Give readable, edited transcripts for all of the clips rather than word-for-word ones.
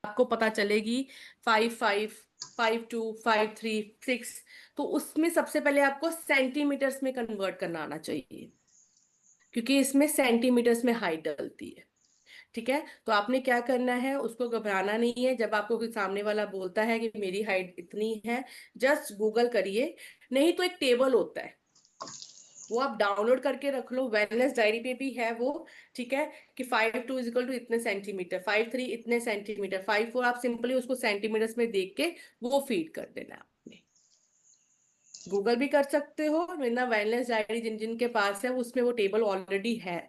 आपको पता चलेगी 5, 5, 5, 2, 5, 3, 6। तो उसमें सबसे पहले आपको सेंटीमीटर्स में कन्वर्ट करना आना चाहिए, क्योंकि इसमें सेंटीमीटर्स में हाइट डलती है। ठीक है, तो आपने क्या करना है, उसको घबराना नहीं है। जब आपको कोई सामने वाला बोलता है कि मेरी हाइट इतनी है, जस्ट गूगल करिए। नहीं तो एक टेबल होता है, वो आप डाउनलोड करके रख लो, वेलनेस डायरी पे भी है वो। ठीक है, कि 5, 2 इतने सेंटीमीटर, 5, 3 इतने सेंटीमीटर, 5, 4, आप सिंपली उसको सेंटीमीटर्स में देख के वो फीड कर देना है आपने। गूगल भी कर सकते हो, वरना वेलनेस डायरी जिन जिन के पास है उसमें वो टेबल ऑलरेडी है।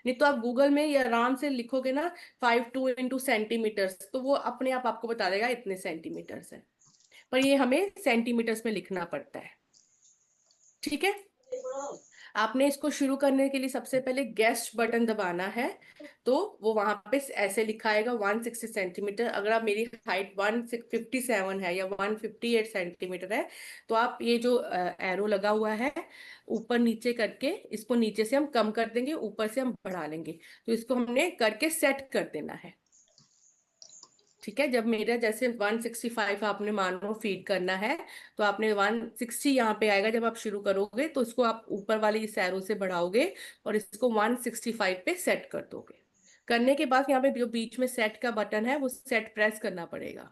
नहीं तो आप गूगल में ये आराम से लिखोगे ना, 5, 2 × सेंटीमीटर्स, तो वो अपने आप आपको बता देगा इतने सेंटीमीटर्स है। पर ये हमें सेंटीमीटर्स में लिखना पड़ता है। ठीक है, आपने इसको शुरू करने के लिए सबसे पहले गेस्ट बटन दबाना है। तो वो वहां पे ऐसे लिखा आएगा 160 सेंटीमीटर। अगर आप, मेरी हाइट 157 है या 158 सेंटीमीटर है, तो आप ये जो एरो लगा हुआ है ऊपर नीचे करके, इसको नीचे से हम कम कर देंगे, ऊपर से हम बढ़ा लेंगे। तो इसको हमने करके सेट कर देना है। ठीक है, जब मेरा जैसे 165 आपने मान लो फीड करना है, तो आपने 160 यहाँ पे आएगा। जब आप शुरू करोगे तो इसको आप ऊपर वाली इस एरो से बढ़ाओगे और इसको 165 पे सेट कर दोगे। करने के बाद यहाँ पे जो बीच में सेट का बटन है वो सेट प्रेस करना पड़ेगा,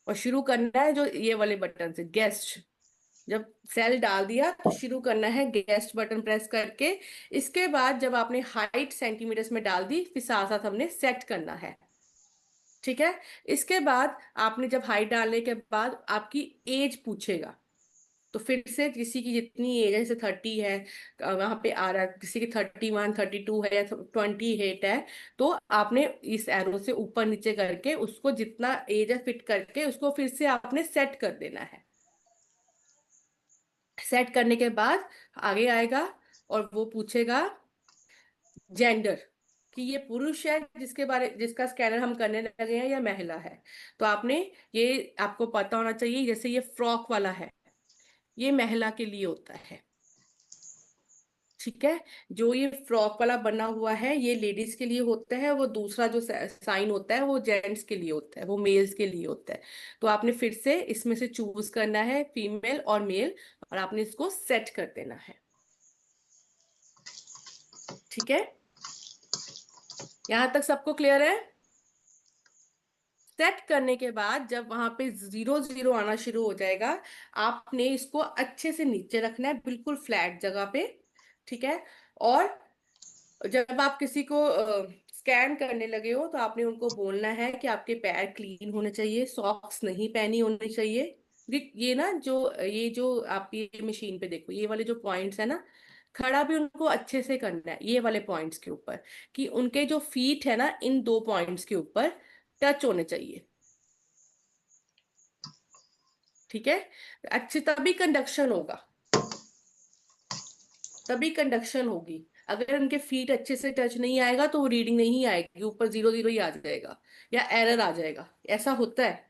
और शुरू करना है जो ये वाले बटन से, गेस्ट। जब सेल डाल दिया तो शुरू करना है गेस्ट बटन प्रेस करके। इसके बाद जब आपने हाइट सेंटीमीटर्स में डाल दी, फिर साथ साथ हमने सेट करना है। ठीक है, इसके बाद आपने जब हाइट डालने के बाद आपकी एज पूछेगा, तो फिर से किसी की जितनी एज है, जैसे 30 है, वहां पे आ रहा है, किसी की 31, 32 है या 28 है, तो आपने इस एरो से ऊपर नीचे करके उसको जितना एज है फिट करके उसको फिर से आपने सेट कर देना है। सेट करने के बाद आगे आएगा और वो पूछेगा जेंडर, कि ये पुरुष है जिसका स्कैनर हम करने लगे हैं, या महिला है। तो आपने, ये आपको पता होना चाहिए, जैसे ये फ्रॉक वाला है, ये महिला के लिए होता है। ठीक है, जो ये फ्रॉक वाला बना हुआ है ये लेडीज के लिए होता है, वो दूसरा जो साइन होता है वो जेंट्स के लिए होता है, वो मेल्स के लिए होता है। तो आपने फिर से इसमें से चूज करना है फीमेल और मेल, और आपने इसको सेट कर देना है। ठीक है, यहां तक सबको क्लियर है? सेट करने के बाद जब वहां पे 0, 0 आना शुरू हो जाएगा, आपने इसको अच्छे से नीचे रखना है, बिल्कुल फ्लैट जगह पे। ठीक है, और जब आप किसी को स्कैन करने लगे हो तो आपने उनको बोलना है कि आपके पैर क्लीन होने चाहिए, सॉक्स नहीं पहनी होनी चाहिए। ये ना, ये जो आप ये मशीन पे देखो, ये वाले जो पॉइंट्स है ना, खड़ा भी उनको अच्छे से करना है ये वाले पॉइंट्स के ऊपर, कि उनके जो फीट है ना, इन दो पॉइंट्स के ऊपर टच होने चाहिए। ठीक है, अच्छे, तभी कंडक्शन होगा, तभी कंडक्शन होगी। अगर उनके फीट अच्छे से टच नहीं आएगा तो वो रीडिंग नहीं आएगी, ऊपर 0, 0 ही आ जाएगा, या एरर आ जाएगा। ऐसा होता है।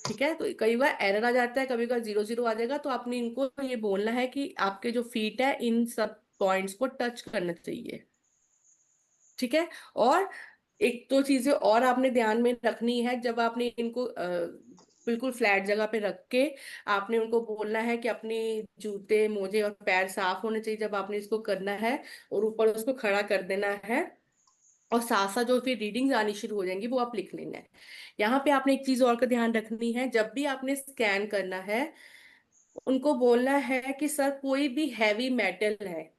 ठीक है, तो कई बार एरर आ जाता है, कभी कभी 0, 0 आ जाएगा। तो आपने इनको ये बोलना है कि आपके जो फीट है इन सब पॉइंट्स को टच करना चाहिए। ठीक है, और एक दो चीजें और आपने ध्यान में रखनी है। जब आपने इनको बिल्कुल फ्लैट जगह पे रख के, आपने उनको बोलना है कि अपने जूते मोजे और पैर साफ होने चाहिए जब आपने इसको करना है, और ऊपर उसको खड़ा कर देना है। और साथ साथ जो फिर रीडिंग्स आनी शुरू हो जाएंगी वो आप लिख लेना है। यहाँ पे आपने एक चीज और का ध्यान रखनी है, जब भी आपने स्कैन करना है उनको बोलना है कि सर कोई भी हैवी मेटल है,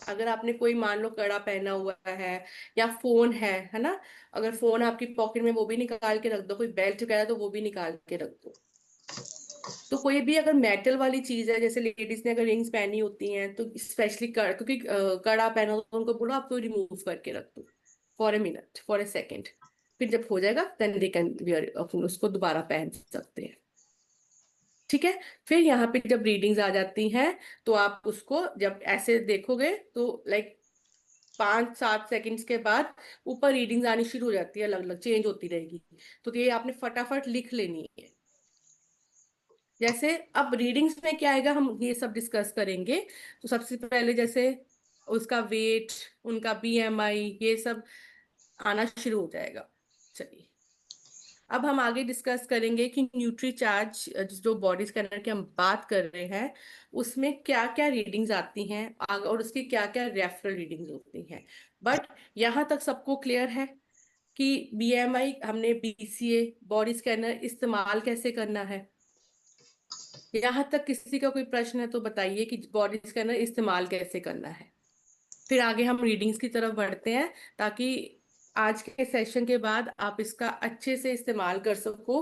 अगर आपने कोई मान लो कड़ा पहना हुआ है या फोन है ना, अगर फोन आपकी पॉकेट में, वो भी निकाल के रख दो। कोई बेल्ट वगैरह तो वो भी निकाल के रख दो। तो कोई भी अगर मेटल वाली चीज है, जैसे लेडीज ने अगर रिंग्स पहनी होती हैं तो स्पेशली क्योंकि कड़ा पहना हो, तो उनको बोलो आप तो रिमूव करके रख दो for a minute, for a second. फिर जब हो जाएगा देन दे कैन वियर, उसको दोबारा पहन सकते हैं। ठीक है, फिर यहाँ पे जब रीडिंग्स आ जाती हैं तो आप उसको जब ऐसे देखोगे तो लाइक 5, 7 सेकंड्स के बाद ऊपर रीडिंग्स आनी शुरू हो जाती है, अलग अलग चेंज होती रहेगी। तो ये आपने फटाफट लिख लेनी है। जैसे अब रीडिंग्स में क्या आएगा, हम ये सब डिस्कस करेंगे। तो सबसे पहले जैसे उसका वेट, उनका बीएमआई, ये सब आना शुरू हो जाएगा। चलिए, अब हम आगे डिस्कस करेंगे कि न्यूट्री चार्ज जो बॉडी स्कैनर की हम बात कर रहे हैं उसमें क्या क्या रीडिंग्स आती हैं और उसकी क्या क्या रेफरल रीडिंग्स होती हैं। बट यहाँ तक सबको क्लियर है कि बीएमआई, हमने बीसीए, बॉडी स्कैनर इस्तेमाल कैसे करना है। यहाँ तक किसी का कोई प्रश्न है तो बताइए कि बॉडी स्कैनर इस्तेमाल कैसे करना है। फिर आगे हम रीडिंग्स की तरफ बढ़ते हैं ताकि आज के सेशन के बाद आप इसका अच्छे से इस्तेमाल कर सको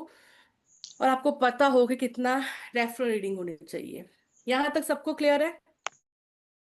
और आपको पता हो कि कितना रेफरल रीडिंग होनी चाहिए। यहाँ तक सबको क्लियर है?